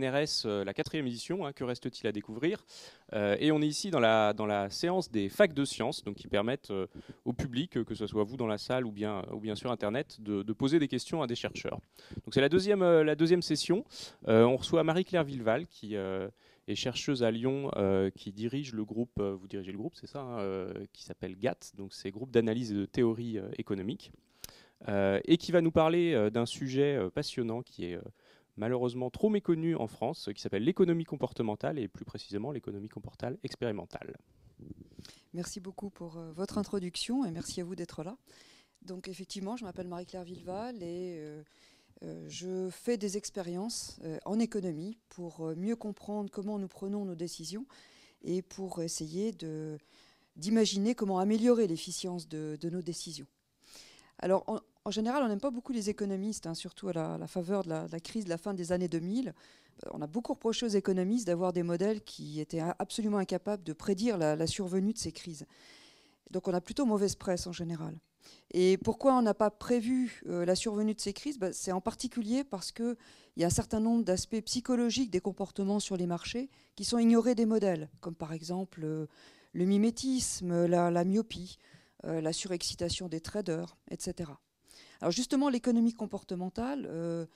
NRS, la 4e édition, hein, que reste-t-il à découvrir. Et on est ici dans la séance des facs de sciences, donc qui permettent au public, que ce soit vous dans la salle ou bien sur Internet, de poser des questions à des chercheurs. Donc c'est la deuxième session. On reçoit Marie-Claire Villeval, qui est chercheuse à Lyon, qui dirige le groupe, vous dirigez le groupe, c'est ça, hein, qui s'appelle GATT, donc c'est Groupe d'analyse et de théorie économique, et qui va nous parler d'un sujet passionnant qui est malheureusement trop méconnu en France, qui s'appelle l'économie comportementale et plus précisément l'économie comportementale expérimentale. Merci beaucoup pour votre introduction et merci à vous d'être là. Donc effectivement, je m'appelle Marie-Claire Villeval et je fais des expériences en économie pour mieux comprendre comment nous prenons nos décisions et pour essayer d'imaginer comment améliorer l'efficience de nos décisions. Alors, en général, on n'aime pas beaucoup les économistes, hein, surtout à la faveur de la crise de la fin des années 2000. On a beaucoup reproché aux économistes d'avoir des modèles qui étaient absolument incapables de prédire la survenue de ces crises. Donc, on a plutôt mauvaise presse en général. Et pourquoi on n'a pas prévu la survenue de ces crises ? C'est en particulier parce qu'il y a un certain nombre d'aspects psychologiques des comportements sur les marchés qui sont ignorés des modèles, comme par exemple le mimétisme, la myopie, la surexcitation des traders, etc. Alors justement, l'économie comportementale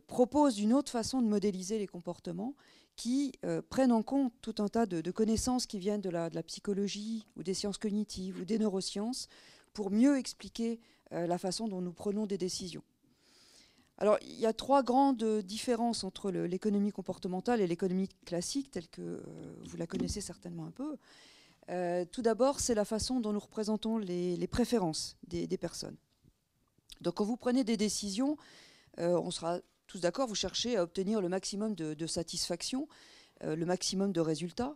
propose une autre façon de modéliser les comportements qui prennent en compte tout un tas de connaissances qui viennent de la psychologie ou des sciences cognitives ou des neurosciences pour mieux expliquer la façon dont nous prenons des décisions. Alors, il y a trois grandes différences entre l'économie comportementale et l'économie classique, telle que vous la connaissez certainement un peu. Tout d'abord, c'est la façon dont nous représentons les préférences des personnes. Donc, quand vous prenez des décisions, on sera tous d'accord, vous cherchez à obtenir le maximum de satisfaction, le maximum de résultats.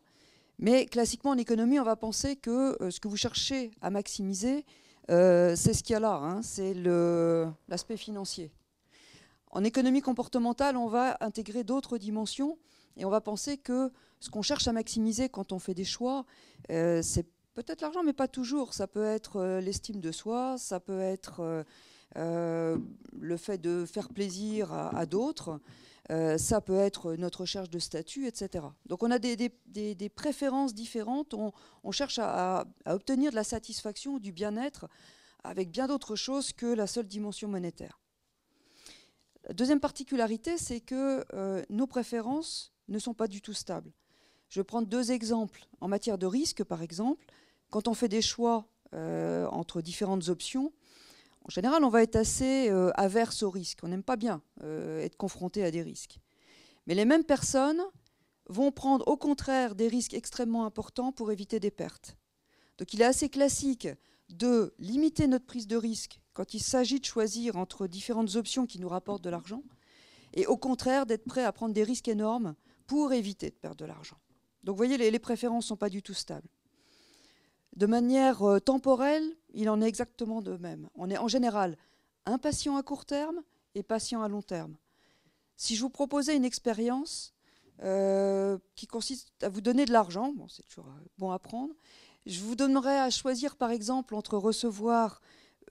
Mais classiquement, en économie, on va penser que ce que vous cherchez à maximiser, c'est ce qu'il y a là, hein, c'est l'aspect financier. En économie comportementale, on va intégrer d'autres dimensions et on va penser que ce qu'on cherche à maximiser quand on fait des choix, c'est peut-être l'argent, mais pas toujours. Ça peut être l'estime de soi, ça peut être le fait de faire plaisir à d'autres, ça peut être notre recherche de statut, etc. Donc on a des préférences différentes, on cherche à obtenir de la satisfaction, du bien-être, avec bien d'autres choses que la seule dimension monétaire. La deuxième particularité, c'est que nos préférences ne sont pas du tout stables. Je vais prendre deux exemples. En matière de risque, par exemple, quand on fait des choix entre différentes options, en général, on va être assez averse au risque. On n'aime pas bien être confronté à des risques. Mais les mêmes personnes vont prendre au contraire des risques extrêmement importants pour éviter des pertes. Donc il est assez classique de limiter notre prise de risque quand il s'agit de choisir entre différentes options qui nous rapportent de l'argent, et au contraire d'être prêt à prendre des risques énormes pour éviter de perdre de l'argent. Donc vous voyez, les préférences ne sont pas du tout stables. De manière temporelle, il en est exactement de même. On est en général impatient à court terme et patient à long terme. Si je vous proposais une expérience qui consiste à vous donner de l'argent, bon, c'est toujours bon à prendre, je vous donnerais à choisir par exemple entre recevoir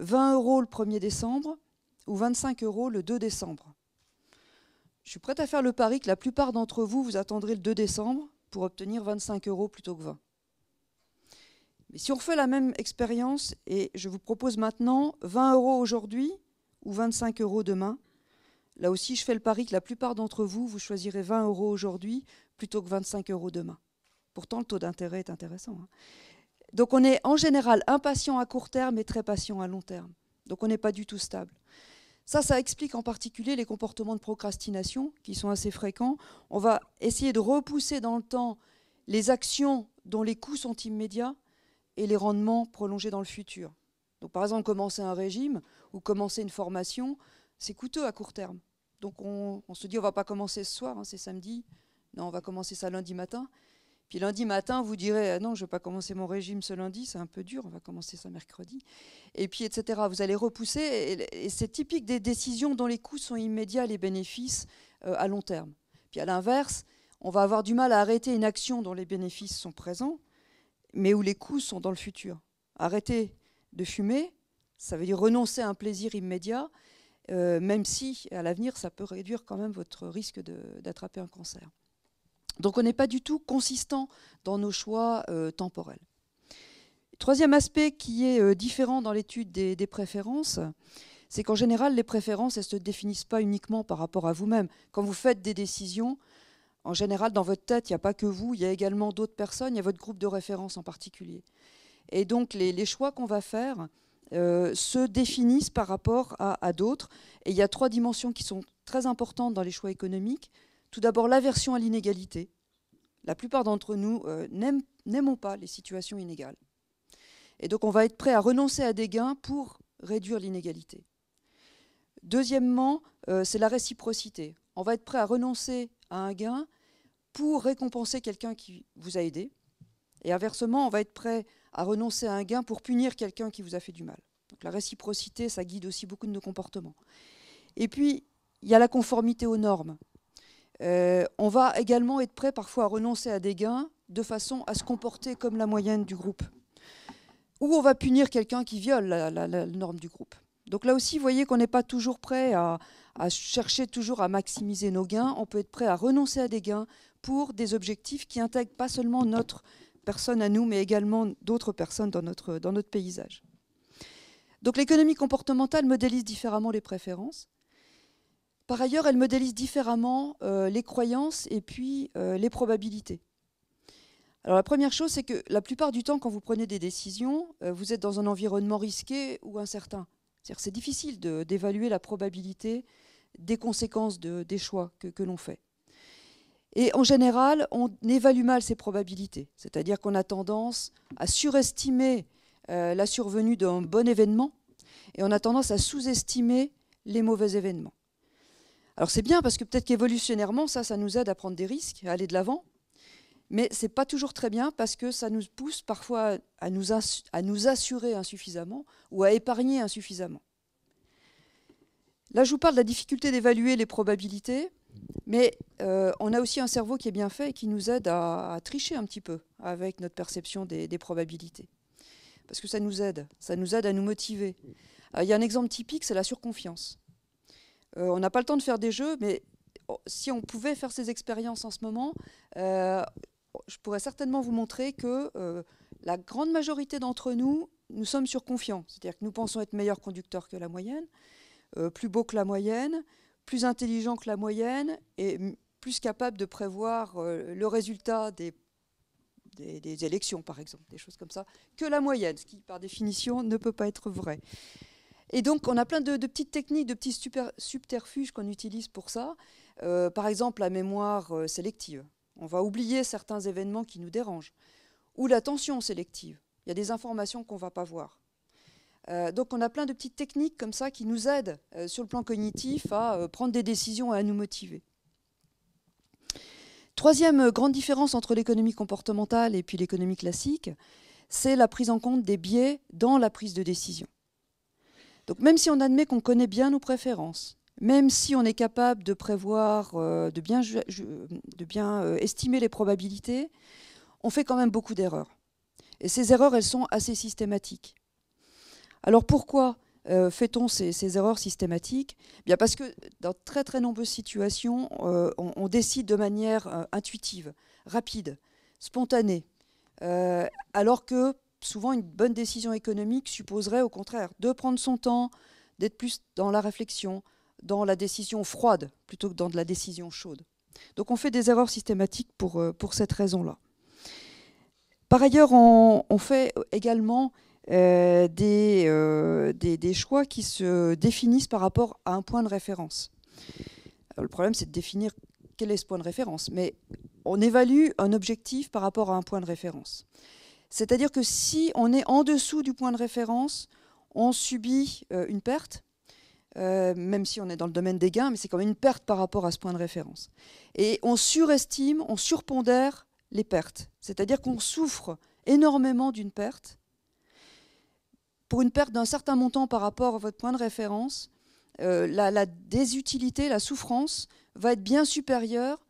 20 € le 1er décembre ou 25 € le 2 décembre. Je suis prête à faire le pari que la plupart d'entre vous, vous attendrez le 2 décembre pour obtenir 25 € plutôt que 20. Mais si on refait la même expérience et je vous propose maintenant 20 € aujourd'hui ou 25 € demain, là aussi je fais le pari que la plupart d'entre vous, vous choisirez 20 € aujourd'hui plutôt que 25 € demain. Pourtant, le taux d'intérêt est intéressant, hein. Donc on est en général impatient à court terme et très patient à long terme. Donc on n'est pas du tout stable. Ça explique en particulier les comportements de procrastination qui sont assez fréquents. On va essayer de repousser dans le temps les actions dont les coûts sont immédiats et les rendements prolongés dans le futur. Donc par exemple, commencer un régime ou commencer une formation, c'est coûteux à court terme. Donc on se dit on ne va pas commencer ce soir, hein, c'est samedi. Non, on va commencer ça lundi matin. Puis lundi matin, vous direz non, je ne vais pas commencer mon régime ce lundi, c'est un peu dur, on va commencer ça mercredi. Et puis, etc. Vous allez repousser, et c'est typique des décisions dont les coûts sont immédiats, les bénéfices à long terme. Puis à l'inverse, on va avoir du mal à arrêter une action dont les bénéfices sont présents, mais où les coûts sont dans le futur. Arrêter de fumer, ça veut dire renoncer à un plaisir immédiat, même si à l'avenir, ça peut réduire quand même votre risque d'attraper un cancer. Donc on n'est pas du tout consistant dans nos choix temporels. Troisième aspect qui est différent dans l'étude des préférences, c'est qu'en général, les préférences, elles ne se définissent pas uniquement par rapport à vous-même. Quand vous faites des décisions, en général, dans votre tête, il n'y a pas que vous, il y a également d'autres personnes, il y a votre groupe de référence en particulier. Et donc, les choix qu'on va faire se définissent par rapport à d'autres. Et il y a 3 dimensions qui sont très importantes dans les choix économiques. Tout d'abord, l'aversion à l'inégalité. La plupart d'entre nous n'aimons pas les situations inégales. Et donc, on va être prêt à renoncer à des gains pour réduire l'inégalité. Deuxièmement, c'est la réciprocité. On va être prêt à renoncer à un gain pour récompenser quelqu'un qui vous a aidé. Et inversement, on va être prêt à renoncer à un gain pour punir quelqu'un qui vous a fait du mal. Donc la réciprocité, ça guide aussi beaucoup de nos comportements. Et puis, il y a la conformité aux normes. On va également être prêt parfois à renoncer à des gains de façon à se comporter comme la moyenne du groupe. Ou on va punir quelqu'un qui viole la norme du groupe. Donc là aussi, vous voyez qu'on n'est pas toujours prêt à chercher toujours à maximiser nos gains. On peut être prêt à renoncer à des gains pour des objectifs qui intègrent pas seulement notre personne à nous, mais également d'autres personnes dans notre paysage. Donc l'économie comportementale modélise différemment les préférences. Par ailleurs, elle modélise différemment les croyances et puis les probabilités. Alors la première chose, c'est que la plupart du temps, quand vous prenez des décisions, vous êtes dans un environnement risqué ou incertain. C'est-à-dire que c'est difficile d'évaluer la probabilité des conséquences des choix que l'on fait. Et en général, on évalue mal ces probabilités. C'est-à-dire qu'on a tendance à surestimer la survenue d'un bon événement et on a tendance à sous-estimer les mauvais événements. Alors c'est bien parce que peut-être qu'évolutionnairement, ça nous aide à prendre des risques, à aller de l'avant. Mais ce n'est pas toujours très bien parce que ça nous pousse parfois à nous assurer insuffisamment ou à épargner insuffisamment. Là, je vous parle de la difficulté d'évaluer les probabilités, mais on a aussi un cerveau qui est bien fait et qui nous aide à tricher un petit peu avec notre perception des probabilités. Parce que ça nous aide à nous motiver. Il y a un exemple typique, c'est la surconfiance. On n'a pas le temps de faire des jeux, mais si on pouvait faire ces expériences en ce moment, je pourrais certainement vous montrer que la grande majorité d'entre nous, nous sommes surconfiants. C'est-à-dire que nous pensons être meilleurs conducteurs que la moyenne, plus beaux que la moyenne, plus intelligents que la moyenne et plus capables de prévoir le résultat des élections, par exemple, des choses comme ça, que la moyenne, ce qui, par définition, ne peut pas être vrai. Et donc, on a plein de petites techniques, de petits subterfuges qu'on utilise pour ça. Par exemple, la mémoire sélective. On va oublier certains événements qui nous dérangent. Ou l'attention sélective. Il y a des informations qu'on ne va pas voir. Donc on a plein de petites techniques comme ça qui nous aident sur le plan cognitif à prendre des décisions et à nous motiver. Troisième grande différence entre l'économie comportementale et puis l'économie classique, c'est la prise en compte des biais dans la prise de décision. Donc même si on admet qu'on connaît bien nos préférences, même si on est capable de prévoir, de bien estimer les probabilités, on fait quand même beaucoup d'erreurs. Et ces erreurs, elles sont assez systématiques. Alors pourquoi fait-on ces erreurs systématiques ? Bien parce que dans très très nombreuses situations, on décide de manière intuitive, rapide, spontanée, alors que souvent une bonne décision économique supposerait au contraire de prendre son temps, d'être plus dans la réflexion, dans la décision froide plutôt que dans de la décision chaude. Donc on fait des erreurs systématiques pour cette raison-là. Par ailleurs, on fait également des choix qui se définissent par rapport à un point de référence. Alors, le problème, c'est de définir quel est ce point de référence, mais on évalue un objectif par rapport à un point de référence. C'est-à-dire que si on est en dessous du point de référence, on subit une perte, même si on est dans le domaine des gains, mais c'est quand même une perte par rapport à ce point de référence. Et on surestime, on surpondère les pertes. C'est-à-dire qu'on souffre énormément d'une perte. Pour une perte d'un certain montant par rapport à votre point de référence, la désutilité, la souffrance va être bien supérieure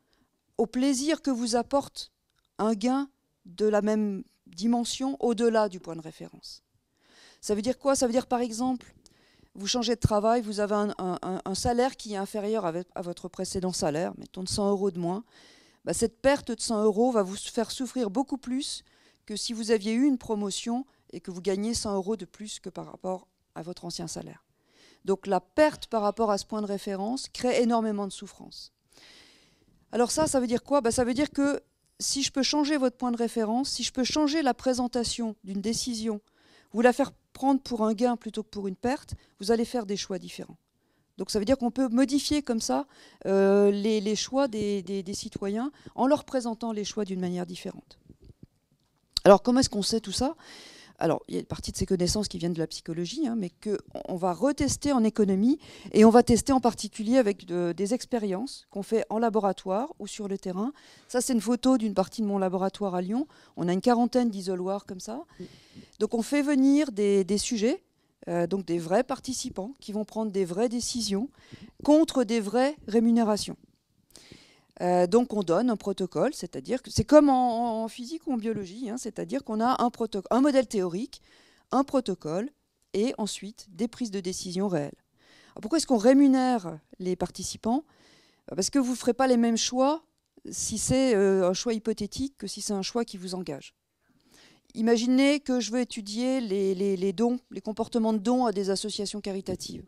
au plaisir que vous apporte un gain de la même dimension au-delà du point de référence. Ça veut dire quoi ? Ça veut dire par exemple, vous changez de travail, vous avez un salaire qui est inférieur à votre précédent salaire, mettons de 100 € de moins, bah, cette perte de 100 € va vous faire souffrir beaucoup plus que si vous aviez eu une promotion et que vous gagnez 100 € de plus que par rapport à votre ancien salaire. Donc la perte par rapport à ce point de référence crée énormément de souffrance. Alors ça veut dire quoi? Bah, ça veut dire que si je peux changer votre point de référence, si je peux changer la présentation d'une décision, vous la faire prendre pour un gain plutôt que pour une perte, vous allez faire des choix différents. Donc ça veut dire qu'on peut modifier comme ça les choix des citoyens en leur présentant les choix d'une manière différente. Alors comment est-ce qu'on sait tout ça? Alors il y a une partie de ces connaissances qui viennent de la psychologie, mais qu'on va retester en économie et on va tester en particulier avec des expériences qu'on fait en laboratoire ou sur le terrain. Ça c'est une photo d'une partie de mon laboratoire à Lyon. On a une 40aine d'isoloirs comme ça. Donc on fait venir des sujets, donc des vrais participants qui vont prendre des vraies décisions contre des vraies rémunérations. Donc on donne un protocole, c'est-à-dire que c'est comme en physique ou en biologie, c'est-à-dire qu'on a un modèle théorique, un protocole et ensuite des prises de décision réelles. Alors pourquoi est-ce qu'on rémunère les participants? Parce que vous ne ferez pas les mêmes choix si c'est un choix hypothétique que si c'est un choix qui vous engage. Imaginez que je veux étudier les dons, les comportements de dons à des associations caritatives.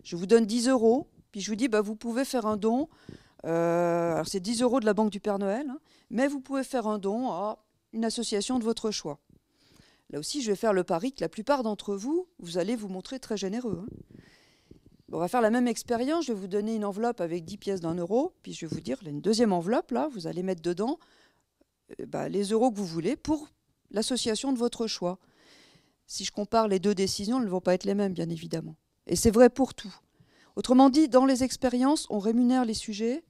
Je vous donne 10 €, puis je vous dis vous pouvez faire un don. Alors c'est 10 € de la Banque du Père Noël, mais vous pouvez faire un don à une association de votre choix. Là aussi, je vais faire le pari que la plupart d'entre vous, vous allez vous montrer très généreux. On va faire la même expérience, je vais vous donner une enveloppe avec 10 pièces d'1 €, puis je vais vous dire, une deuxième enveloppe, là, vous allez mettre dedans les euros que vous voulez pour l'association de votre choix. Si je compare les deux décisions, elles ne vont pas être les mêmes, bien évidemment. Et c'est vrai pour tout. Autrement dit, dans les expériences, on rémunère les sujets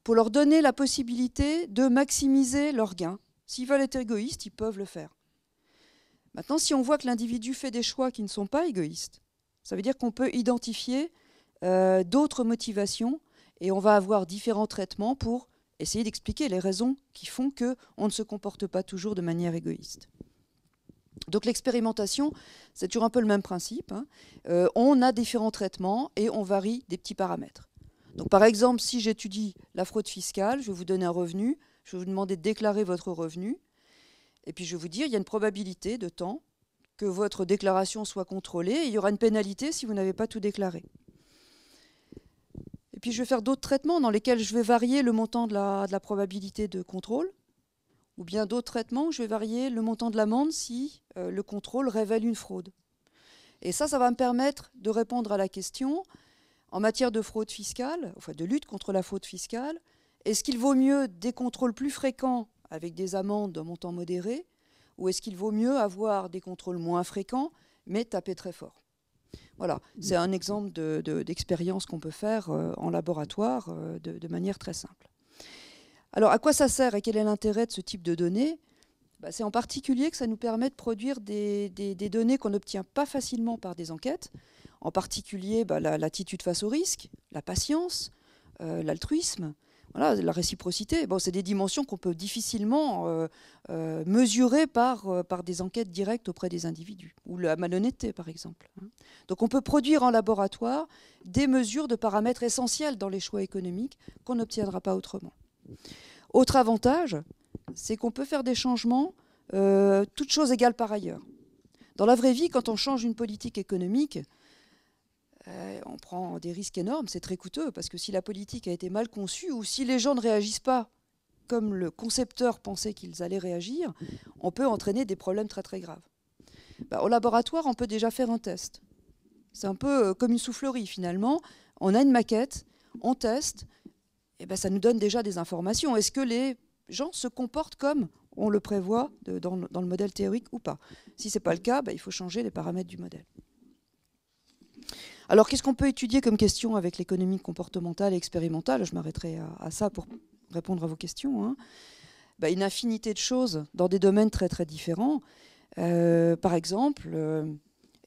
pour leur donner la possibilité de maximiser leurs gains. S'ils veulent être égoïstes, ils peuvent le faire. Maintenant, si on voit que l'individu fait des choix qui ne sont pas égoïstes, ça veut dire qu'on peut identifier d'autres motivations et on va avoir différents traitements pour essayer d'expliquer les raisons qui font qu'on ne se comporte pas toujours de manière égoïste. Donc l'expérimentation, c'est toujours un peu le même principe. On a différents traitements et on varie des petits paramètres. Donc par exemple, si j'étudie la fraude fiscale, je vais vous donner un revenu, je vais vous demander de déclarer votre revenu, et puis je vais vous dire, il y a une probabilité de temps que votre déclaration soit contrôlée, et il y aura une pénalité si vous n'avez pas tout déclaré. Et puis je vais faire d'autres traitements dans lesquels je vais varier le montant de la probabilité de contrôle, ou bien d'autres traitements où je vais varier le montant de l'amende si le contrôle révèle une fraude. Et ça va me permettre de répondre à la question, en matière de fraude fiscale, enfin de lutte contre la fraude fiscale, est-ce qu'il vaut mieux des contrôles plus fréquents avec des amendes d'un montant modéré, ou est-ce qu'il vaut mieux avoir des contrôles moins fréquents, mais taper très fort? Voilà, c'est un exemple d'expérience qu'on peut faire en laboratoire de manière très simple. Alors, à quoi ça sert et quel est l'intérêt de ce type de données? C'est en particulier que ça nous permet de produire des données qu'on n'obtient pas facilement par des enquêtes, en particulier l'attitude face au risque, la patience, l'altruisme, voilà, la réciprocité. Bon, c'est des dimensions qu'on peut difficilement mesurer par des enquêtes directes auprès des individus, ou la malhonnêteté, par exemple. Donc on peut produire en laboratoire des mesures de paramètres essentiels dans les choix économiques qu'on n'obtiendra pas autrement. Autre avantage, c'est qu'on peut faire des changements, toutes choses égales par ailleurs. Dans la vraie vie, quand on change une politique économique, on prend des risques énormes, c'est très coûteux, parce que si la politique a été mal conçue, ou si les gens ne réagissent pas comme le concepteur pensait qu'ils allaient réagir, on peut entraîner des problèmes très très graves. Au laboratoire, on peut déjà faire un test. C'est un peu comme une soufflerie finalement. On a une maquette, on teste, et ça nous donne déjà des informations. Est-ce que les gens se comportent comme on le prévoit dans le modèle théorique ou pas? Si ce n'est pas le cas, il faut changer les paramètres du modèle. Alors, qu'est-ce qu'on peut étudier comme question avec l'économie comportementale et expérimentale? Je m'arrêterai à ça pour répondre à vos questions. Une infinité de choses dans des domaines très très différents. Par exemple,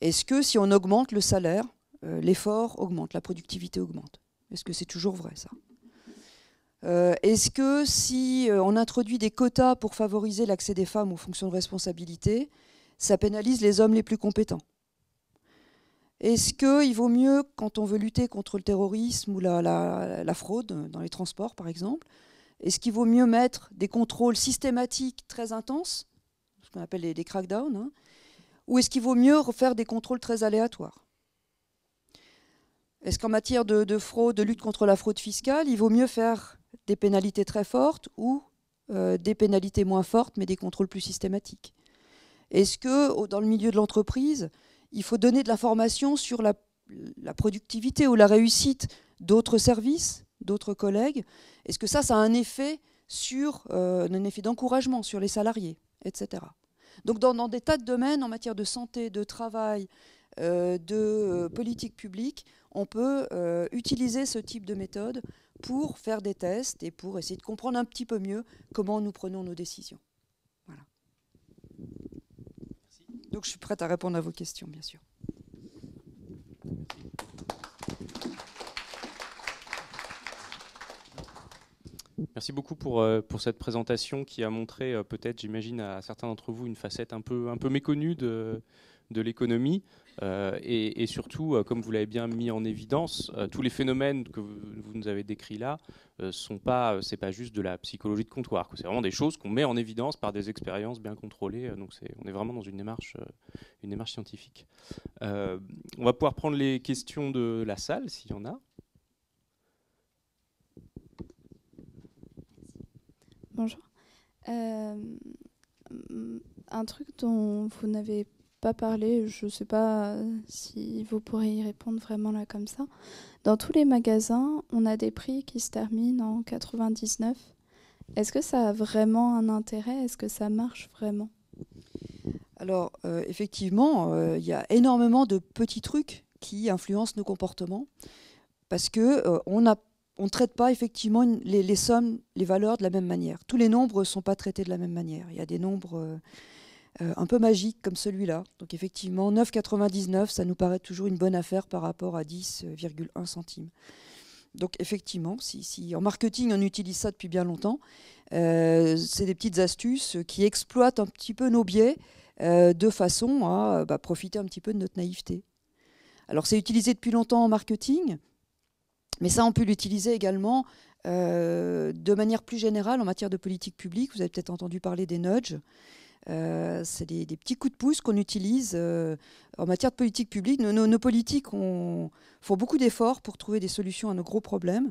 est-ce que si on augmente le salaire, l'effort augmente, la productivité augmente? Est-ce que c'est toujours vrai ça? Est-ce que si on introduit des quotas pour favoriser l'accès des femmes aux fonctions de responsabilité, ça pénalise les hommes les plus compétents? Est-ce qu'il vaut mieux, quand on veut lutter contre le terrorisme ou la fraude dans les transports, par exemple, est-ce qu'il vaut mieux mettre des contrôles systématiques très intenses, ce qu'on appelle les crackdowns, hein, ou est-ce qu'il vaut mieux faire des contrôles très aléatoires? Est-ce qu'en matière de fraude, de lutte contre la fraude fiscale, il vaut mieux faire des pénalités très fortes ou des pénalités moins fortes, mais des contrôles plus systématiques? Est-ce que, dans le milieu de l'entreprise, il faut donner de l'information sur la productivité ou la réussite d'autres services, d'autres collègues? Est-ce que ça a un effet d'encouragement sur les salariés, etc. Donc dans des tas de domaines en matière de santé, de travail, de politique publique, on peut utiliser ce type de méthode pour faire des tests et pour essayer de comprendre un petit peu mieux comment nous prenons nos décisions. Voilà. Donc je suis prête à répondre à vos questions, bien sûr. Merci beaucoup pour cette présentation qui a montré peut-être, j'imagine, à certains d'entre vous une facette un peu méconnue de l'économie et surtout, comme vous l'avez bien mis en évidence, tous les phénomènes que vous nous avez décrits là c'est pas juste de la psychologie de comptoir. C'est vraiment des choses qu'on met en évidence par des expériences bien contrôlées. Donc on est vraiment dans une démarche scientifique. On va pouvoir prendre les questions de la salle, s'il y en a. Bonjour. Un truc dont vous n'avez pas parlé, je ne sais pas si vous pourrez y répondre vraiment là comme ça. Dans tous les magasins, on a des prix qui se terminent en 99. Est-ce que ça a vraiment un intérêt? Est-ce que ça marche vraiment? Alors, effectivement, il y a énormément de petits trucs qui influencent nos comportements parce qu'on ne traite pas effectivement les sommes, les valeurs de la même manière. Tous les nombres ne sont pas traités de la même manière. Il y a des nombres un peu magiques comme celui-là. Donc effectivement, 9,99, ça nous paraît toujours une bonne affaire par rapport à 10,1 centimes. Donc effectivement, si en marketing on utilise ça depuis bien longtemps, c'est des petites astuces qui exploitent un petit peu nos biais de façon à profiter un petit peu de notre naïveté. Alors c'est utilisé depuis longtemps en marketing, mais ça on peut l'utiliser également de manière plus générale en matière de politique publique. Vous avez peut-être entendu parler des nudges. C'est des petits coups de pouce qu'on utilise en matière de politique publique. Nos politiques font beaucoup d'efforts pour trouver des solutions à nos gros problèmes,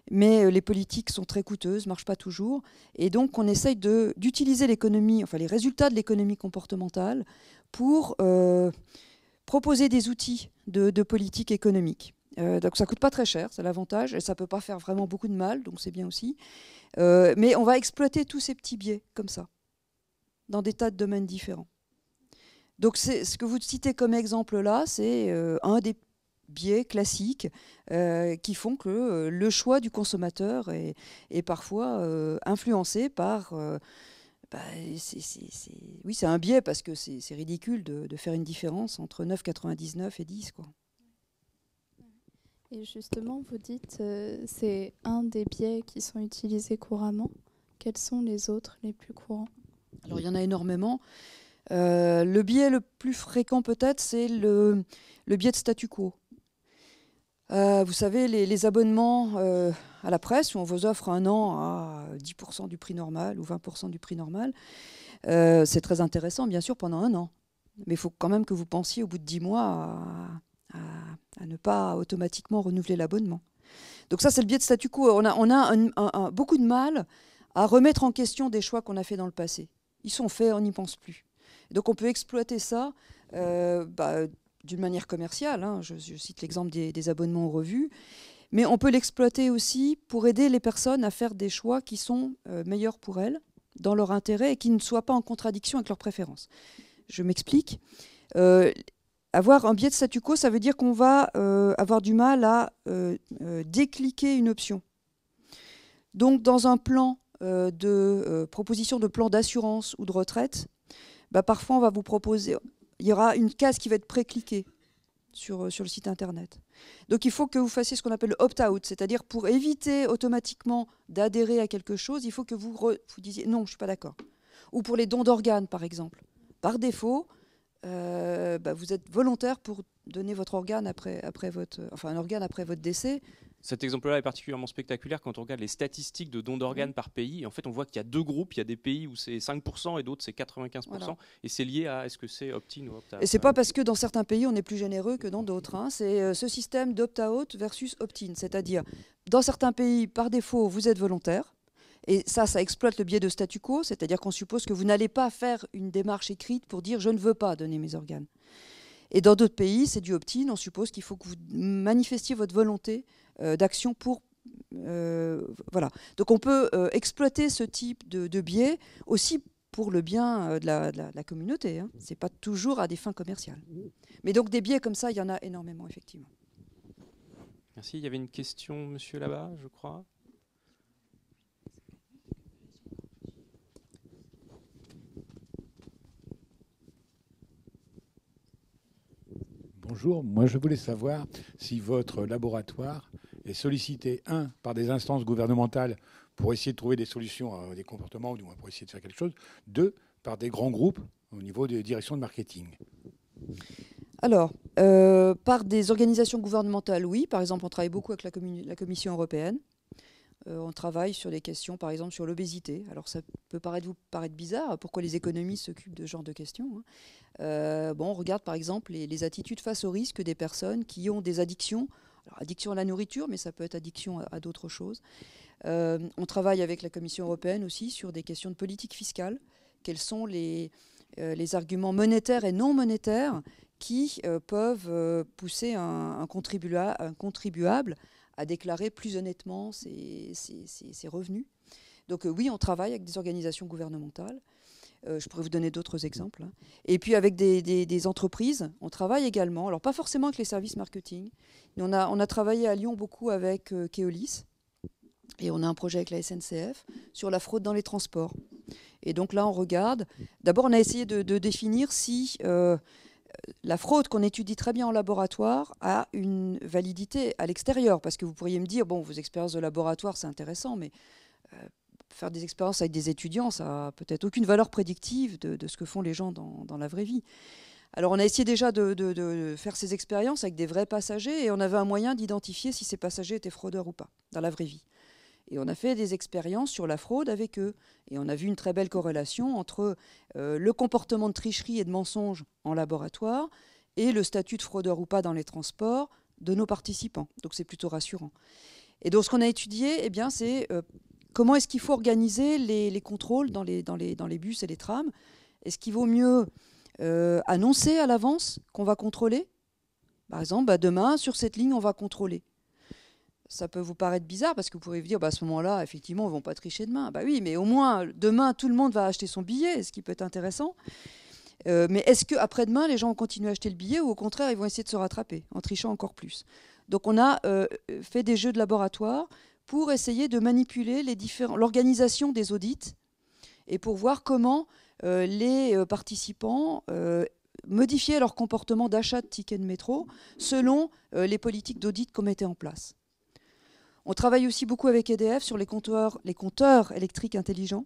mais les politiques sont très coûteuses, ne marchent pas toujours. Et donc, on essaye d'utiliser l'économie, enfin les résultats de l'économie comportementale pour proposer des outils de politique économique. Donc, ça ne coûte pas très cher, c'est l'avantage, et ça ne peut pas faire vraiment beaucoup de mal, donc c'est bien aussi. Mais on va exploiter tous ces petits biais comme ça, dans des tas de domaines différents. Donc ce que vous citez comme exemple là, c'est un des biais classiques qui font que le choix du consommateur est parfois influencé par... oui, c'est un biais parce que c'est ridicule de faire une différence entre 9,99 et 10, quoi. Et justement, vous dites c'est un des biais qui sont utilisés couramment. Quels sont les autres, les plus courants? Alors, il y en a énormément. Le biais le plus fréquent, peut-être, c'est le biais de statu quo. Vous savez, les abonnements à la presse, où on vous offre un an à 10% du prix normal ou 20% du prix normal, c'est très intéressant, bien sûr, pendant un an. Mais il faut quand même que vous pensiez, au bout de 10 mois, à ne pas automatiquement renouveler l'abonnement. Donc ça, c'est le biais de statu quo. On a beaucoup de mal à remettre en question des choix qu'on a faits dans le passé. Ils sont faits, on n'y pense plus. Donc on peut exploiter ça d'une manière commerciale. Hein. Je cite l'exemple des abonnements aux revues. Mais on peut l'exploiter aussi pour aider les personnes à faire des choix qui sont meilleurs pour elles, dans leur intérêt, et qui ne soient pas en contradiction avec leurs préférences. Je m'explique. Avoir un biais de statu quo, ça veut dire qu'on va avoir du mal à décliquer une option. Donc dans un plan proposition de plan d'assurance ou de retraite, parfois on va vous proposer, il y aura une case qui va être pré-cliquée sur le site internet. Donc il faut que vous fassiez ce qu'on appelle le opt-out, c'est-à-dire pour éviter automatiquement d'adhérer à quelque chose, il faut que vous disiez non, je ne suis pas d'accord. Ou pour les dons d'organes par exemple. Par défaut, vous êtes volontaire pour donner votre organe un organe après votre décès. Cet exemple-là est particulièrement spectaculaire quand on regarde les statistiques de dons d'organes par pays. En fait, on voit qu'il y a deux groupes. Il y a des pays où c'est 5% et d'autres c'est 95%. Voilà. Et c'est lié à est-ce que c'est opt-in ou opt-out. Et c'est pas parce que dans certains pays on est plus généreux que dans d'autres. Hein. C'est ce système d'opt-out versus opt-in. C'est-à-dire, dans certains pays, par défaut, vous êtes volontaire. Et ça exploite le biais de statu quo. C'est-à-dire qu'on suppose que vous n'allez pas faire une démarche écrite pour dire « je ne veux pas donner mes organes ». Et dans d'autres pays, c'est du opt-in. On suppose qu'il faut que vous manifestiez votre volonté d'action pour... voilà. Donc on peut exploiter ce type de biais aussi pour le bien de la communauté. Hein. Ce n'est pas toujours à des fins commerciales. Mais donc des biais comme ça, il y en a énormément, effectivement. Merci. Il y avait une question, monsieur, là-bas, je crois. Bonjour, moi je voulais savoir si votre laboratoire est sollicité, par des instances gouvernementales pour essayer de trouver des solutions à des comportements, ou du moins pour essayer de faire quelque chose, par des grands groupes au niveau des directions de marketing. Alors, par des organisations gouvernementales, oui. Par exemple, on travaille beaucoup avec la Commission européenne. On travaille sur des questions, par exemple, sur l'obésité. Alors, ça peut vous paraître bizarre. Pourquoi les économistes s'occupent de ce genre de questions, hein. On regarde, par exemple, les attitudes face au risque des personnes qui ont des addictions. Alors, addiction à la nourriture, mais ça peut être addiction à d'autres choses. On travaille avec la Commission européenne aussi sur des questions de politique fiscale. Quels sont les arguments monétaires et non monétaires qui peuvent pousser un contribuable à déclarer plus honnêtement ses revenus. Donc oui, on travaille avec des organisations gouvernementales. Je pourrais vous donner d'autres exemples. Hein. Et puis avec des entreprises, on travaille également, alors pas forcément avec les services marketing. On a travaillé à Lyon beaucoup avec Keolis, et on a un projet avec la SNCF sur la fraude dans les transports. Et donc là, on regarde. D'abord, on a essayé de définir si la fraude qu'on étudie très bien en laboratoire a une validité à l'extérieur. Parce que vous pourriez me dire, bon, vos expériences de laboratoire, c'est intéressant, mais faire des expériences avec des étudiants, ça n'a peut-être aucune valeur prédictive de ce que font les gens dans la vraie vie. Alors, on a essayé déjà de faire ces expériences avec des vrais passagers, et on avait un moyen d'identifier si ces passagers étaient fraudeurs ou pas, dans la vraie vie. Et on a fait des expériences sur la fraude avec eux. Et on a vu une très belle corrélation entre le comportement de tricherie et de mensonge en laboratoire et le statut de fraudeur ou pas dans les transports de nos participants. Donc c'est plutôt rassurant. Et donc ce qu'on a étudié, eh bien, c'est comment est-ce qu'il faut organiser les contrôles dans les bus et les trams. Est-ce qu'il vaut mieux annoncer à l'avance qu'on va contrôler ? Par exemple, demain, sur cette ligne, on va contrôler. Ça peut vous paraître bizarre parce que vous pourrez vous dire, à ce moment-là, effectivement, ils ne vont pas tricher demain. Oui, mais au moins, demain, tout le monde va acheter son billet, ce qui peut être intéressant. Mais est-ce qu'après-demain, les gens vont continuer à acheter le billet ou au contraire, ils vont essayer de se rattraper en trichant encore plus ? Donc, on a fait des jeux de laboratoire pour essayer de manipuler l'organisation des audits et pour voir comment les participants modifiaient leur comportement d'achat de tickets de métro selon les politiques d'audit qu'on mettait en place. On travaille aussi beaucoup avec EDF sur les compteurs électriques intelligents.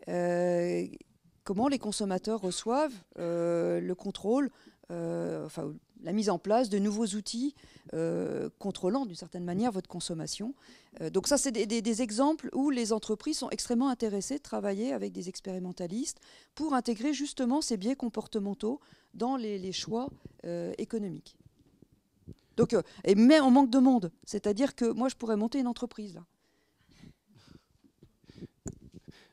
Comment les consommateurs reçoivent le contrôle, la mise en place de nouveaux outils contrôlant d'une certaine manière votre consommation. Donc ça, c'est des exemples où les entreprises sont extrêmement intéressées de travailler avec des expérimentalistes pour intégrer justement ces biais comportementaux dans les choix économiques. Donc, mais on manque de monde. C'est-à-dire que moi, je pourrais monter une entreprise, là.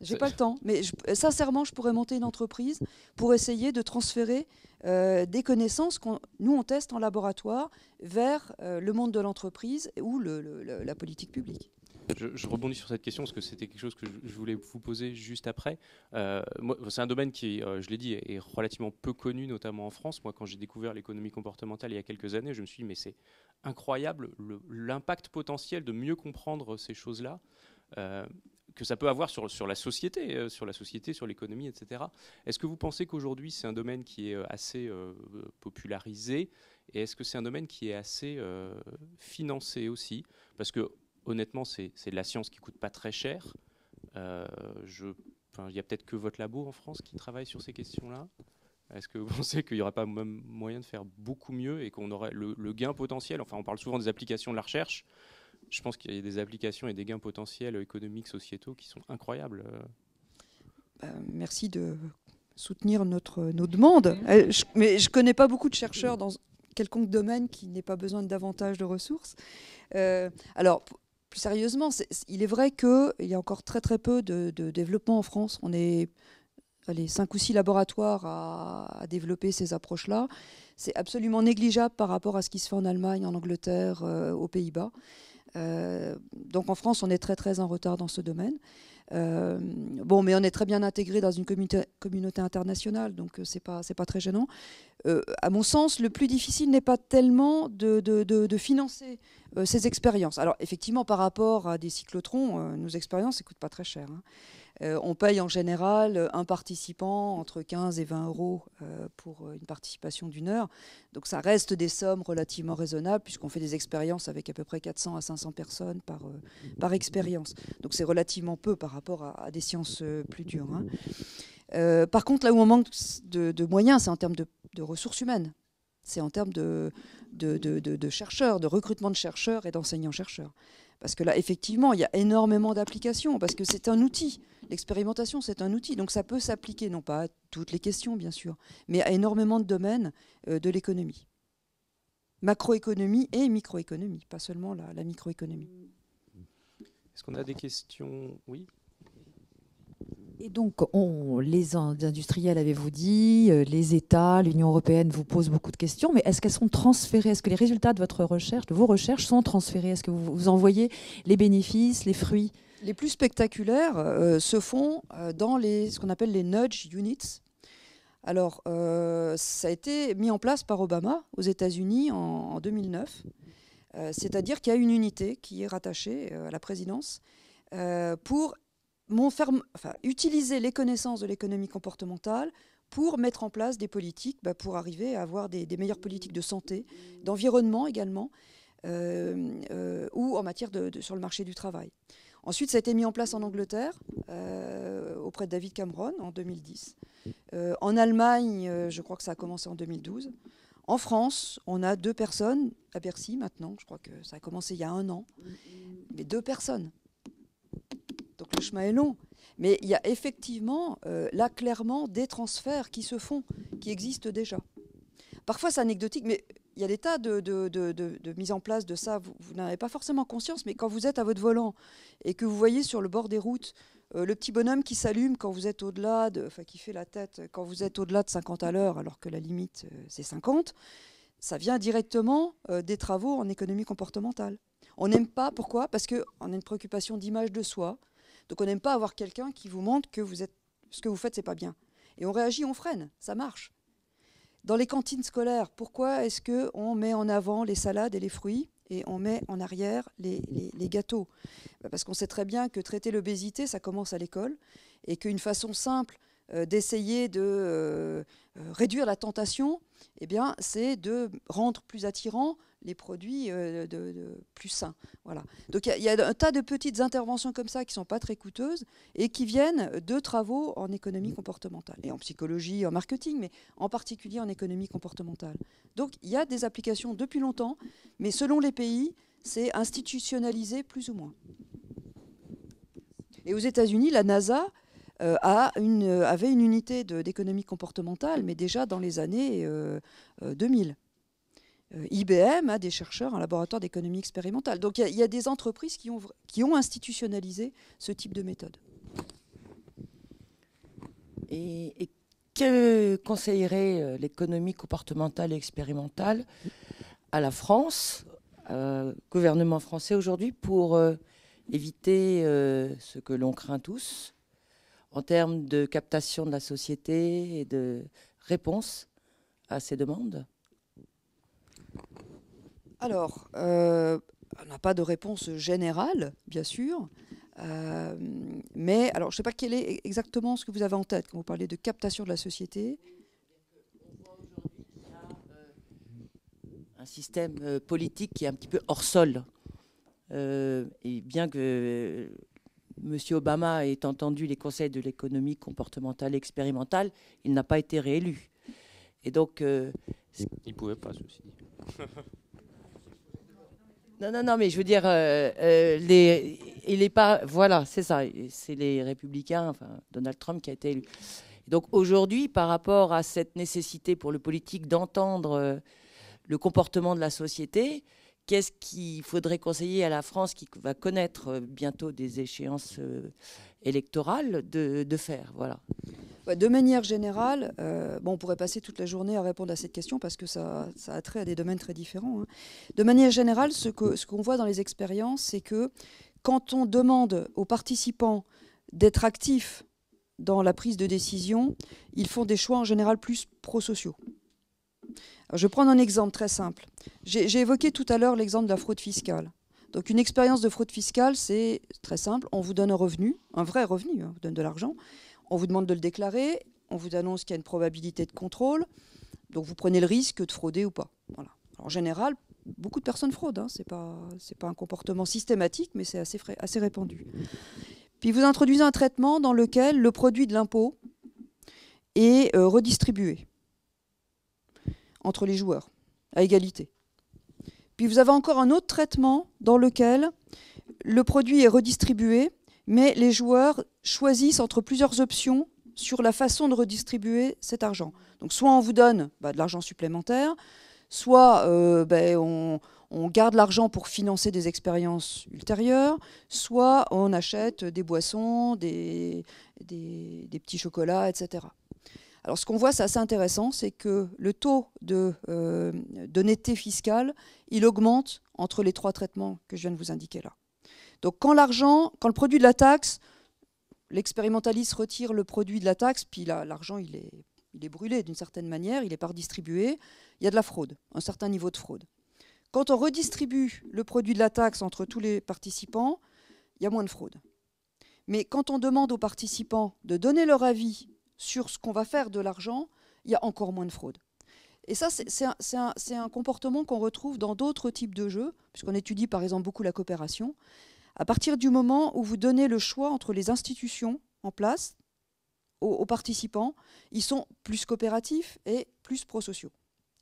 J'ai pas le temps. Mais sincèrement, je pourrais monter une entreprise pour essayer de transférer des connaissances nous, on teste en laboratoire vers le monde de l'entreprise ou la politique publique. Je rebondis sur cette question parce que c'était quelque chose que je voulais vous poser juste après. C'est un domaine qui, je l'ai dit, est relativement peu connu, notamment en France. Moi, quand j'ai découvert l'économie comportementale il y a quelques années, je me suis dit, mais c'est incroyable l'impact potentiel de mieux comprendre ces choses-là que ça peut avoir sur la société, sur l'économie, etc. Est-ce que vous pensez qu'aujourd'hui, c'est un domaine qui est assez popularisé et est-ce que c'est un domaine qui est assez financé aussi ? Parce que honnêtement, c'est de la science qui ne coûte pas très cher. Il y a peut-être que votre labo en France qui travaille sur ces questions-là. Est-ce que vous pensez qu'il n'y aurait pas même moyen de faire beaucoup mieux et qu'on aurait le gain potentiel? Enfin, on parle souvent des applications de la recherche. Je pense qu'il y a des applications et des gains potentiels économiques, sociétaux qui sont incroyables. Merci de soutenir nos demandes. Mais je ne connais pas beaucoup de chercheurs dans quelconque domaine qui n'ait pas besoin de davantage de ressources. Alors, plus sérieusement, il est vrai qu'il y a encore très très peu de développement en France. On est 5 ou 6 laboratoires à développer ces approches-là. C'est absolument négligeable par rapport à ce qui se fait en Allemagne, en Angleterre, aux Pays-Bas. Donc en France, on est très très en retard dans ce domaine. Mais on est très bien intégré dans une communauté internationale, donc c'est pas très gênant. À mon sens, le plus difficile n'est pas tellement de financer ces expériences. Alors effectivement, par rapport à des cyclotrons, nos expériences ne coûtent pas très cher. On paye en général un participant entre 15 et 20 euros pour une participation d'1 heure. Donc ça reste des sommes relativement raisonnables puisqu'on fait des expériences avec à peu près 400 à 500 personnes par expérience. Donc c'est relativement peu par rapport à des sciences plus dures. Par contre, là où on manque de moyens, c'est en termes de ressources humaines. C'est en termes de chercheurs, de recrutement de chercheurs et d'enseignants-chercheurs. Parce que là, effectivement, il y a énormément d'applications, parce que c'est un outil. L'expérimentation, c'est un outil. Donc ça peut s'appliquer, non pas à toutes les questions, bien sûr, mais à énormément de domaines de l'économie. Macroéconomie et microéconomie, pas seulement la microéconomie. Est-ce qu'on a des questions? Oui. Et donc, les industriels, avez-vous dit, les États, l'Union européenne vous posent beaucoup de questions, mais est-ce qu'elles sont transférées? Est-ce que les résultats de vos recherches sont transférés? Est-ce que vous envoyez les bénéfices, les fruits? Les plus spectaculaires se font dans ce qu'on appelle les nudge units. Alors, ça a été mis en place par Obama aux États-Unis en 2009. C'est-à-dire qu'il y a une unité qui est rattachée à la présidence pour utiliser les connaissances de l'économie comportementale pour mettre en place des politiques, pour arriver à avoir des meilleures politiques de santé, d'environnement également, ou en matière sur le marché du travail. Ensuite, ça a été mis en place en Angleterre, auprès de David Cameron, en 2010. En Allemagne, je crois que ça a commencé en 2012. En France, on a 2 personnes, à Bercy maintenant, je crois que ça a commencé il y a 1 an, mais 2 personnes. Donc le chemin est long. Mais il y a effectivement, là, clairement, des transferts qui se font, qui existent déjà. Parfois, c'est anecdotique, mais il y a des tas de mise en place de ça. Vous n'en avez pas forcément conscience, mais quand vous êtes à votre volant et que vous voyez sur le bord des routes le petit bonhomme qui s'allume quand vous êtes au-delà qui fait la tête quand vous êtes au-delà de 50 à l'heure, alors que la limite, c'est 50, ça vient directement des travaux en économie comportementale. On n'aime pas, pourquoi? Parce qu'on a une préoccupation d'image de soi. Donc on n'aime pas avoir quelqu'un qui vous montre que ce que vous faites, c'est pas bien. Et on réagit, on freine, ça marche. Dans les cantines scolaires, pourquoi est-ce qu'on met en avant les salades et les fruits et on met en arrière les gâteaux? Parce qu'on sait très bien que traiter l'obésité, ça commence à l'école et qu'une façon simple d'essayer de réduire la tentation, c'est de rendre plus attirants les produits plus sains. Voilà. Donc il y a un tas de petites interventions comme ça qui ne sont pas très coûteuses et qui viennent de travaux en économie comportementale et en psychologie, en marketing, mais en particulier en économie comportementale. Donc il y a des applications depuis longtemps, mais selon les pays, c'est institutionnalisé plus ou moins. Et aux États-Unis, la NASA avait une unité d'économie comportementale, mais déjà dans les années 2000. IBM a des chercheurs, un laboratoire d'économie expérimentale. Donc il y a des entreprises qui ont institutionnalisé ce type de méthode. Et que conseillerait l'économie comportementale et expérimentale à la France, gouvernement français aujourd'hui, pour éviter ce que l'on craint tous en termes de captation de la société et de réponse à ces demandes? Alors, on n'a pas de réponse générale, bien sûr. Mais alors, je ne sais pas quel est exactement ce que vous avez en tête quand vous parlez de captation de la société. On voit aujourd'hui qu'il y a un système politique qui est un petit peu hors sol. Et bien que M. Obama ait entendu les conseils de l'économie comportementale et expérimentale, il n'a pas été réélu. Et donc, Il ne pouvait pas, ceci dit. non, mais je veux dire, il est pas, voilà, c'est ça, c'est les Républicains, enfin Donald Trump qui a été élu. Donc aujourd'hui, par rapport à cette nécessité pour le politique d'entendre le comportement de la société, qu'est-ce qu'il faudrait conseiller à la France qui va connaître bientôt des échéances électorales de faire, voilà. De manière générale, on pourrait passer toute la journée à répondre à cette question parce que ça a trait à des domaines très différents. Hein. De manière générale, ce qu'on voit dans les expériences, c'est que quand on demande aux participants d'être actifs dans la prise de décision, ils font des choix en général plus prosociaux. Alors, je vais prendre un exemple très simple. J'ai évoqué tout à l'heure l'exemple de la fraude fiscale. Donc une expérience de fraude fiscale, c'est très simple. On vous donne un revenu, un vrai revenu, hein, on vous donne de l'argent. On vous demande de le déclarer, on vous annonce qu'il y a une probabilité de contrôle, donc vous prenez le risque de frauder ou pas. Voilà. Alors, en général, beaucoup de personnes fraudent, hein. C'est pas un comportement systématique, mais c'est assez répandu. Puis vous introduisez un traitement dans lequel le produit de l'impôt est redistribué entre les joueurs, à égalité. Puis vous avez encore un autre traitement dans lequel le produit est redistribué, mais les joueurs choisissent entre plusieurs options sur la façon de redistribuer cet argent. Donc soit on vous donne de l'argent supplémentaire, soit on garde l'argent pour financer des expériences ultérieures, soit on achète des boissons, des petits chocolats, etc. Alors ce qu'on voit, c'est assez intéressant, c'est que le taux d'honnêteté fiscale, il augmente entre les trois traitements que je viens de vous indiquer là. Donc quand le produit de la taxe, l'expérimentaliste retire le produit de la taxe, puis l'argent il est brûlé d'une certaine manière, il n'est pas redistribué, il y a de la fraude, un certain niveau de fraude. Quand on redistribue le produit de la taxe entre tous les participants, il y a moins de fraude. Mais quand on demande aux participants de donner leur avis sur ce qu'on va faire de l'argent, il y a encore moins de fraude. Et ça, c'est un comportement qu'on retrouve dans d'autres types de jeux, puisqu'on étudie par exemple beaucoup la coopération. À partir du moment où vous donnez le choix entre les institutions en place aux participants, ils sont plus coopératifs et plus prosociaux.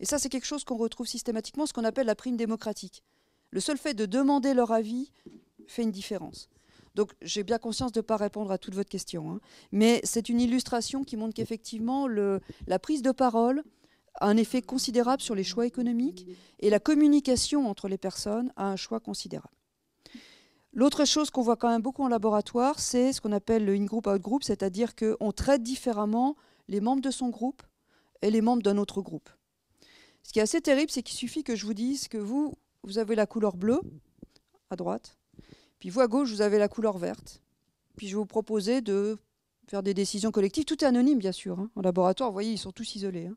Et ça, c'est quelque chose qu'on retrouve systématiquement, ce qu'on appelle la prime démocratique. Le seul fait de demander leur avis fait une différence. Donc, j'ai bien conscience de ne pas répondre à toute votre question, hein, mais c'est une illustration qui montre qu'effectivement, la prise de parole a un effet considérable sur les choix économiques et la communication entre les personnes a un choix considérable. L'autre chose qu'on voit quand même beaucoup en laboratoire, c'est ce qu'on appelle le in-group, out-group, c'est-à-dire qu'on traite différemment les membres de son groupe et les membres d'un autre groupe. Ce qui est assez terrible, c'est qu'il suffit que je vous dise que vous avez la couleur bleue à droite, puis vous à gauche, vous avez la couleur verte. Puis je vais vous proposer de faire des décisions collectives. Tout est anonyme, bien sûr. Hein. En laboratoire, vous voyez, ils sont tous isolés. Hein.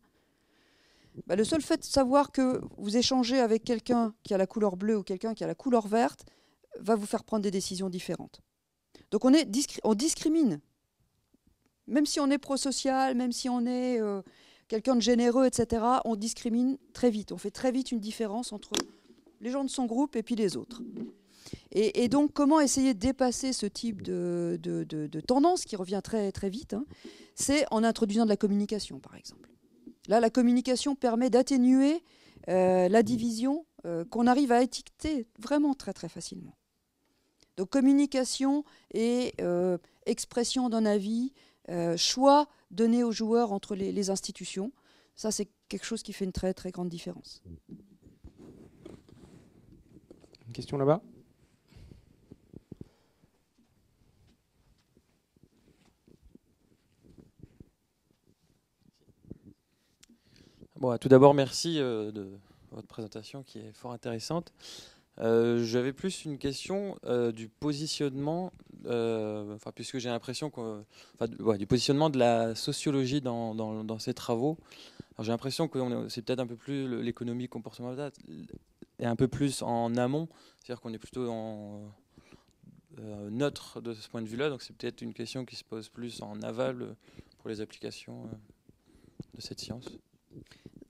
Le seul fait de savoir que vous échangez avec quelqu'un qui a la couleur bleue ou quelqu'un qui a la couleur verte va vous faire prendre des décisions différentes. Donc on discrimine. Même si on est prosocial, même si on est quelqu'un de généreux, etc., on discrimine très vite. On fait très vite une différence entre les gens de son groupe et puis les autres. Et donc, comment essayer de dépasser ce type de tendance qui revient très, très vite, hein, c'est en introduisant de la communication, par exemple. Là, la communication permet d'atténuer la division qu'on arrive à étiqueter vraiment très, très facilement. Donc, communication et expression d'un avis, choix donné aux joueurs entre les institutions, ça, c'est quelque chose qui fait une très, très grande différence. Une question là-bas ? Bon, tout d'abord, merci de votre présentation qui est fort intéressante. J'avais plus une question du positionnement, puisque j'ai l'impression du positionnement de la sociologie dans ces travaux. J'ai l'impression que c'est peut-être un peu plus l'économie comportementale et un peu plus en amont, c'est-à-dire qu'on est plutôt neutre de ce point de vue-là, donc c'est peut-être une question qui se pose plus en aval pour les applications de cette science.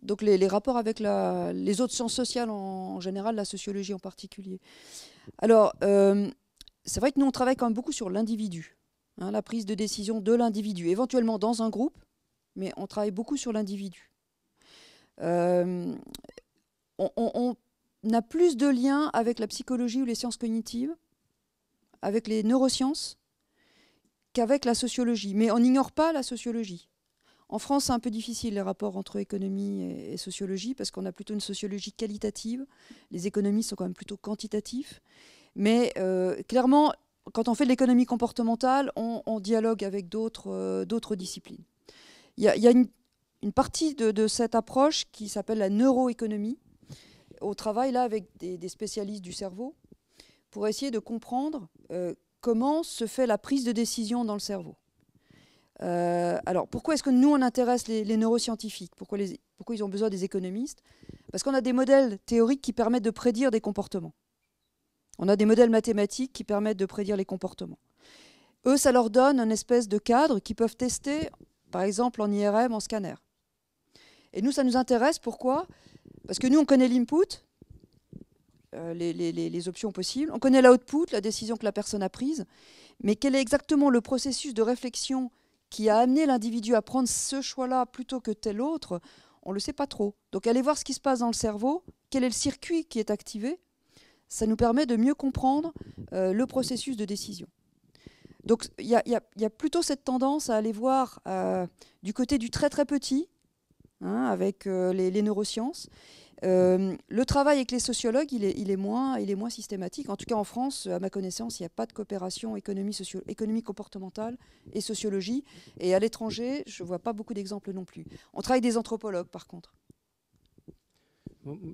Donc les rapports avec les autres sciences sociales en général, la sociologie en particulier. Alors, c'est vrai que nous, on travaille quand même beaucoup sur l'individu, hein, la prise de décision de l'individu, éventuellement dans un groupe, mais on travaille beaucoup sur l'individu. On a plus de liens avec la psychologie ou les sciences cognitives, avec les neurosciences, qu'avec la sociologie. Mais on n'ignore pas la sociologie. En France, c'est un peu difficile les rapports entre économie et sociologie, parce qu'on a plutôt une sociologie qualitative. Les économistes sont quand même plutôt quantitatifs. Mais clairement, quand on fait de l'économie comportementale, on dialogue avec d'autres disciplines. Il y a une partie de cette approche qui s'appelle la neuroéconomie. On travaille là avec des spécialistes du cerveau pour essayer de comprendre comment se fait la prise de décision dans le cerveau. Alors, pourquoi est-ce que nous, on intéresse les neuroscientifiques ? Pourquoi ils ont besoin des économistes ? Parce qu'on a des modèles théoriques qui permettent de prédire des comportements. On a des modèles mathématiques qui permettent de prédire les comportements. Eux, ça leur donne une espèce de cadre qu'ils peuvent tester, par exemple en IRM, en scanner. Et nous, ça nous intéresse. Pourquoi ? Parce que nous, on connaît l'input, les options possibles. On connaît l'output, la décision que la personne a prise. Mais quel est exactement le processus de réflexion qui a amené l'individu à prendre ce choix-là plutôt que tel autre, on ne le sait pas trop. Donc aller voir ce qui se passe dans le cerveau, quel est le circuit qui est activé, ça nous permet de mieux comprendre le processus de décision. Donc il y a plutôt cette tendance à aller voir du côté du très très petit, avec les neurosciences. Le travail avec les sociologues, il est moins systématique. En tout cas, en France, à ma connaissance, il n'y a pas de coopération économie comportementale et sociologie. Et à l'étranger, je ne vois pas beaucoup d'exemples non plus. On travaille avec des anthropologues, par contre.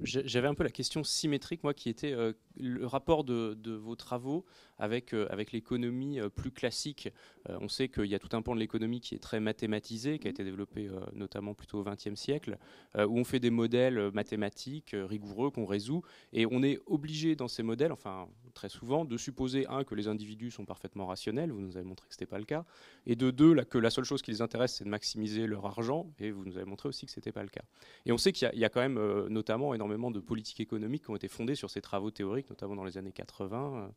J'avais un peu la question symétrique, moi, qui était le rapport de vos travaux avec l'économie plus classique. On sait qu'il y a tout un pan de l'économie qui est très mathématisé, qui a été développé notamment plutôt au XXe siècle, où on fait des modèles mathématiques rigoureux qu'on résout, et on est obligé dans ces modèles, enfin très souvent, de supposer, que les individus sont parfaitement rationnels, vous nous avez montré que ce n'était pas le cas, et de deux, que la seule chose qui les intéresse, c'est de maximiser leur argent, et vous nous avez montré aussi que ce n'était pas le cas. Et on sait qu'il y a quand même notamment énormément de politiques économiques qui ont été fondées sur ces travaux théoriques, notamment dans les années 80.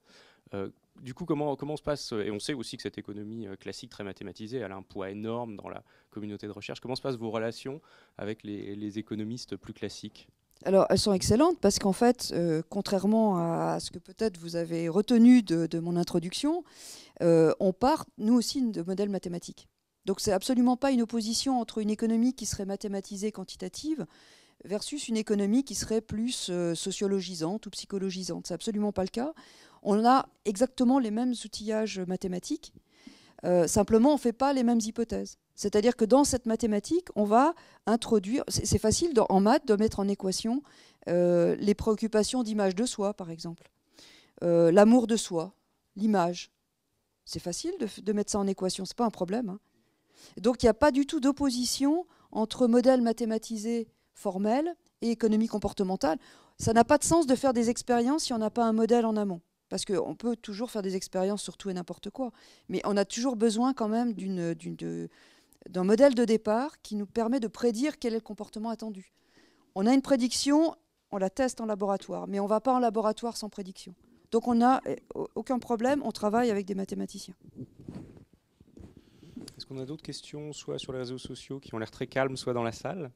Du coup, comment se passe, et on sait aussi que cette économie classique très mathématisée, elle a un poids énorme dans la communauté de recherche. Comment se passent vos relations avec les économistes plus classiques ? Alors, elles sont excellentes parce qu'en fait, contrairement à ce que peut-être vous avez retenu de mon introduction, on part, nous aussi, de modèles mathématiques. Donc, c'est absolument pas une opposition entre une économie qui serait mathématisée, quantitative, versus une économie qui serait plus sociologisante ou psychologisante. C'est absolument pas le cas. On a exactement les mêmes outillages mathématiques, simplement on ne fait pas les mêmes hypothèses. C'est-à-dire que dans cette mathématique, on va introduire, c'est facile en maths de mettre en équation les préoccupations d'image de soi, par exemple, l'amour de soi, l'image. C'est facile de mettre ça en équation, ce n'est pas un problème. Donc il n'y a pas du tout d'opposition entre modèle mathématisé formel et économie comportementale. Ça n'a pas de sens de faire des expériences si on n'a pas un modèle en amont. Parce qu'on peut toujours faire des expériences sur tout et n'importe quoi. Mais on a toujours besoin quand même d'un modèle de départ qui nous permet de prédire quel est le comportement attendu. On a une prédiction, on la teste en laboratoire, mais on ne va pas en laboratoire sans prédiction. Donc on n'a aucun problème, on travaille avec des mathématiciens. Est-ce qu'on a d'autres questions, soit sur les réseaux sociaux qui ont l'air très calmes, soit dans la salle ?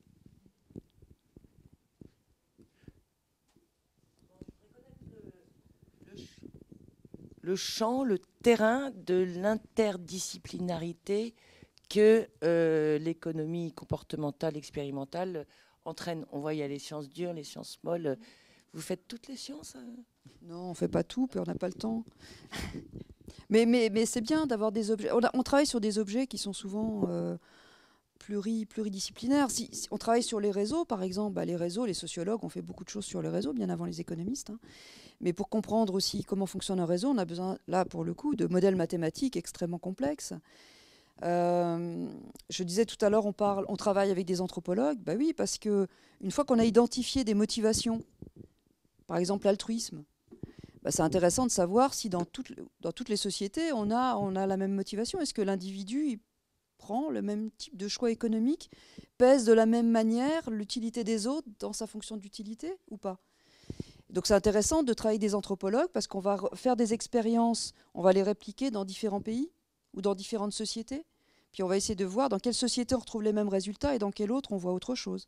Le champ, le terrain de l'interdisciplinarité que l'économie comportementale, expérimentale entraîne. On voit, il y a les sciences dures, les sciences molles. Vous faites toutes les sciences ? Non, on ne fait pas tout, puis on n'a pas le temps. mais c'est bien d'avoir des objets. On travaille sur des objets qui sont souvent pluridisciplinaires. Si on travaille sur les réseaux, par exemple, les réseaux, les sociologues ont fait beaucoup de choses sur les réseaux, bien avant les économistes. Mais pour comprendre aussi comment fonctionne un réseau, on a besoin, là, pour le coup, de modèles mathématiques extrêmement complexes. Je disais tout à l'heure, on travaille avec des anthropologues. Ben oui, parce qu'une fois qu'on a identifié des motivations, par exemple l'altruisme, c'est intéressant de savoir si dans toutes les sociétés, on a la même motivation. Est-ce que l'individu prend le même type de choix économique, pèse de la même manière l'utilité des autres dans sa fonction d'utilité ou pas ? Donc c'est intéressant de travailler avec des anthropologues parce qu'on va faire des expériences, on va les répliquer dans différents pays ou dans différentes sociétés. Puis on va essayer de voir dans quelle société on retrouve les mêmes résultats et dans quelle autre on voit autre chose.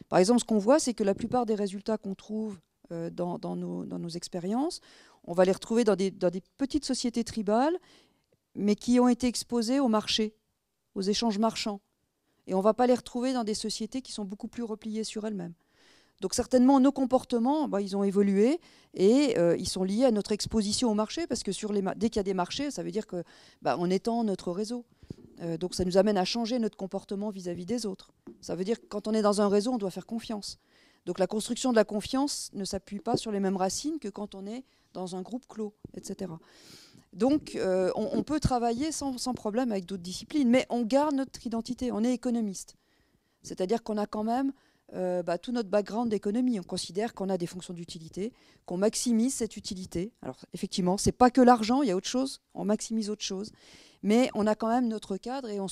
Par exemple, ce qu'on voit, c'est que la plupart des résultats qu'on trouve dans nos expériences, on va les retrouver dans des petites sociétés tribales, mais qui ont été exposées au marché, aux échanges marchands. Et on ne va pas les retrouver dans des sociétés qui sont beaucoup plus repliées sur elles-mêmes. Donc certainement, nos comportements, ils ont évolué et ils sont liés à notre exposition au marché, parce que dès qu'il y a des marchés, ça veut dire qu'on étend notre réseau. Donc ça nous amène à changer notre comportement vis-à-vis des autres. Ça veut dire que quand on est dans un réseau, on doit faire confiance. Donc la construction de la confiance ne s'appuie pas sur les mêmes racines que quand on est dans un groupe clos, etc. Donc on peut travailler sans problème avec d'autres disciplines, mais on garde notre identité, on est économiste. C'est-à-dire qu'on a quand même tout notre background d'économie. On considère qu'on a des fonctions d'utilité, qu'on maximise cette utilité. Alors effectivement, ce n'est pas que l'argent, il y a autre chose, on maximise autre chose. Mais on a quand même notre cadre et on ne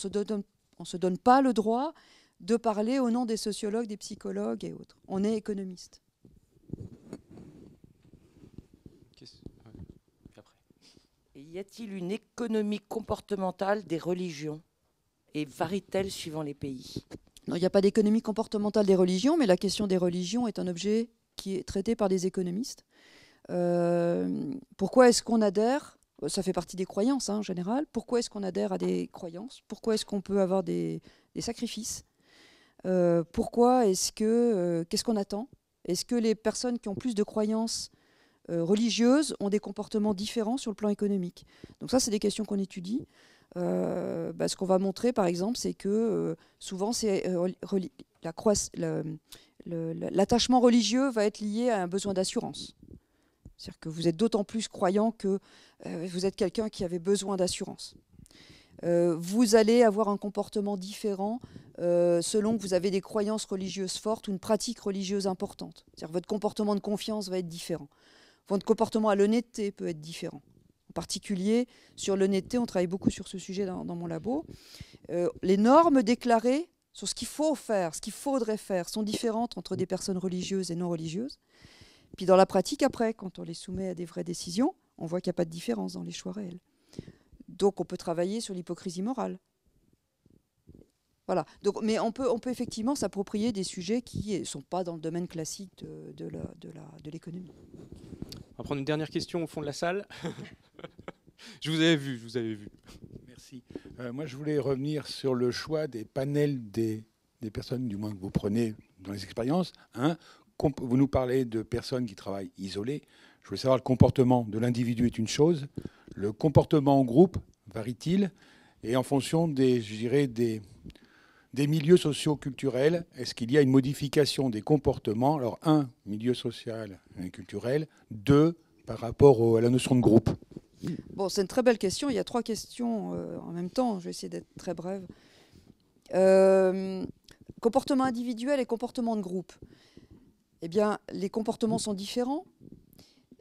se donne pas le droit de parler au nom des sociologues, des psychologues et autres. On est économiste. Et y a-t-il une économie comportementale des religions? Et varie-t-elle suivant les pays? Non, il n'y a pas d'économie comportementale des religions, mais la question des religions est un objet qui est traité par des économistes. Pourquoi est-ce qu'on adhère? Ça fait partie des croyances en général. Pourquoi est-ce qu'on adhère à des croyances? Pourquoi est-ce qu'on peut avoir des sacrifices? Pourquoi est-ce que... qu'est-ce qu'on attend? Est-ce que les personnes qui ont plus de croyances religieuses ont des comportements différents sur le plan économique? Donc ça, c'est des questions qu'on étudie. Ce qu'on va montrer, par exemple, c'est que souvent, l'attachement religieux va être lié à un besoin d'assurance. C'est-à-dire que vous êtes d'autant plus croyant que vous êtes quelqu'un qui avait besoin d'assurance. Vous allez avoir un comportement différent selon que vous avez des croyances religieuses fortes ou une pratique religieuse importante. C'est-à-dire que votre comportement de confiance va être différent. Votre comportement à l'honnêteté peut être différent. En particulier, sur l'honnêteté, on travaille beaucoup sur ce sujet dans mon labo. Les normes déclarées sur ce qu'il faut faire, ce qu'il faudrait faire, sont différentes entre des personnes religieuses et non religieuses. Puis dans la pratique, après, quand on les soumet à des vraies décisions, on voit qu'il n'y a pas de différence dans les choix réels. Donc on peut travailler sur l'hypocrisie morale. Voilà. Donc, mais on peut effectivement s'approprier des sujets qui ne sont pas dans le domaine classique de l'économie. On va prendre une dernière question au fond de la salle. Je vous avais vu. Merci. Moi, je voulais revenir sur le choix des panels des personnes, du moins que vous prenez dans les expériences. Vous nous parlez de personnes qui travaillent isolées. Je voulais savoir, le comportement de l'individu est une chose. Le comportement en groupe varie-t-il? Et en fonction des milieux socio-culturels, est-ce qu'il y a une modification des comportements? Alors, milieu social et culturel. 2, par rapport à la notion de groupe. Bon, c'est une très belle question. Il y a 3 questions en même temps. Je vais essayer d'être très brève. Comportement individuel et comportement de groupe. Eh bien, les comportements sont différents.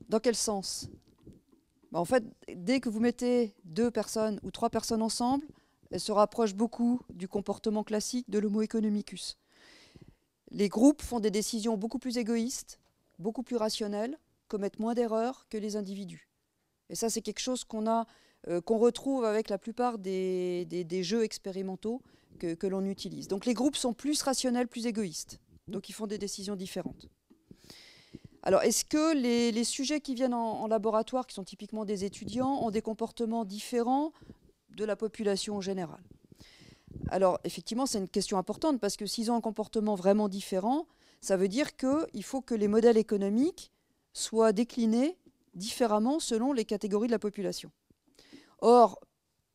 Dans quel sens? En fait, dès que vous mettez 2 personnes ou 3 personnes ensemble, elles se rapprochent beaucoup du comportement classique de l'homo economicus. Les groupes font des décisions beaucoup plus égoïstes, beaucoup plus rationnelles, commettent moins d'erreurs que les individus. Et ça, c'est quelque chose qu'on retrouve avec la plupart des jeux expérimentaux que l'on utilise. Donc les groupes sont plus rationnels, plus égoïstes. Donc ils font des décisions différentes. Alors, est-ce que les sujets qui viennent en laboratoire, qui sont typiquement des étudiants, ont des comportements différents de la population en général? Alors, effectivement, c'est une question importante, parce que s'ils ont un comportement vraiment différent, ça veut dire qu'il faut que les modèles économiques soient déclinés différemment selon les catégories de la population. Or,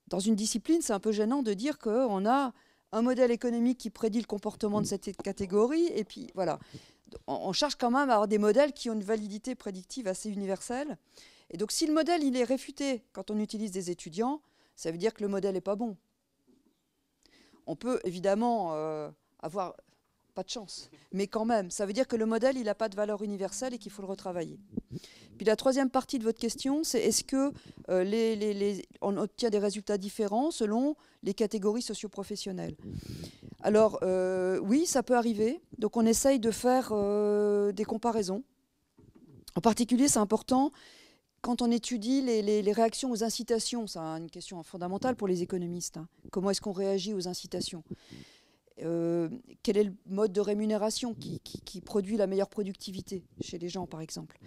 dans une discipline, c'est un peu gênant de dire qu'on a un modèle économique qui prédit le comportement de cette catégorie, et puis voilà. On cherche quand même à avoir des modèles qui ont une validité prédictive assez universelle. Et donc, si le modèle il est réfuté quand on utilise des étudiants, ça veut dire que le modèle n'est pas bon. On peut évidemment avoir pas de chance, mais quand même, ça veut dire que le modèle il n'a pas de valeur universelle et qu'il faut le retravailler. Puis la troisième partie de votre question, c'est est-ce que on obtient des résultats différents selon les catégories socio-professionnelles? Alors oui, ça peut arriver. Donc on essaye de faire des comparaisons. En particulier, c'est important quand on étudie les réactions aux incitations. C'est une question fondamentale pour les économistes. Comment est-ce qu'on réagit aux incitations? quel est le mode de rémunération qui produit la meilleure productivité chez les gens, par exemple.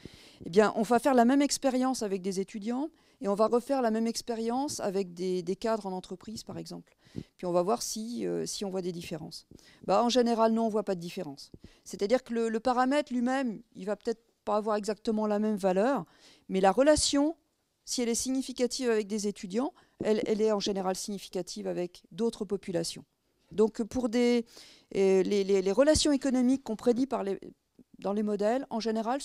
Eh bien, on va faire la même expérience avec des étudiants et on va refaire la même expérience avec des cadres en entreprise, par exemple. Puis on va voir si on voit des différences. En général, non, on ne voit pas de différence. C'est-à-dire que le paramètre lui-même, il va peut-être pas avoir exactement la même valeur, mais la relation, si elle est significative avec des étudiants, elle est en général significative avec d'autres populations. Donc pour les relations économiques qu'on prédit dans les modèles, en général,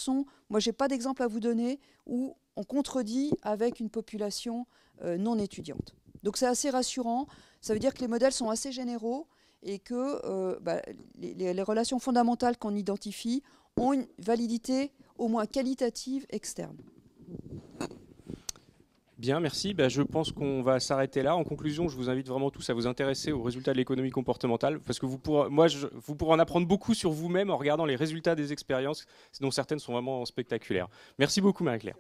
moi je n'ai pas d'exemple à vous donner où on contredit avec une population non étudiante. Donc c'est assez rassurant, ça veut dire que les modèles sont assez généraux et que les relations fondamentales qu'on identifie ont une validité au moins qualitative externe. Bien, merci. Je pense qu'on va s'arrêter là. En conclusion, je vous invite vraiment tous à vous intéresser aux résultats de l'économie comportementale parce que vous pourrez en apprendre beaucoup sur vous-même en regardant les résultats des expériences dont certaines sont vraiment spectaculaires. Merci beaucoup, Marie-Claire.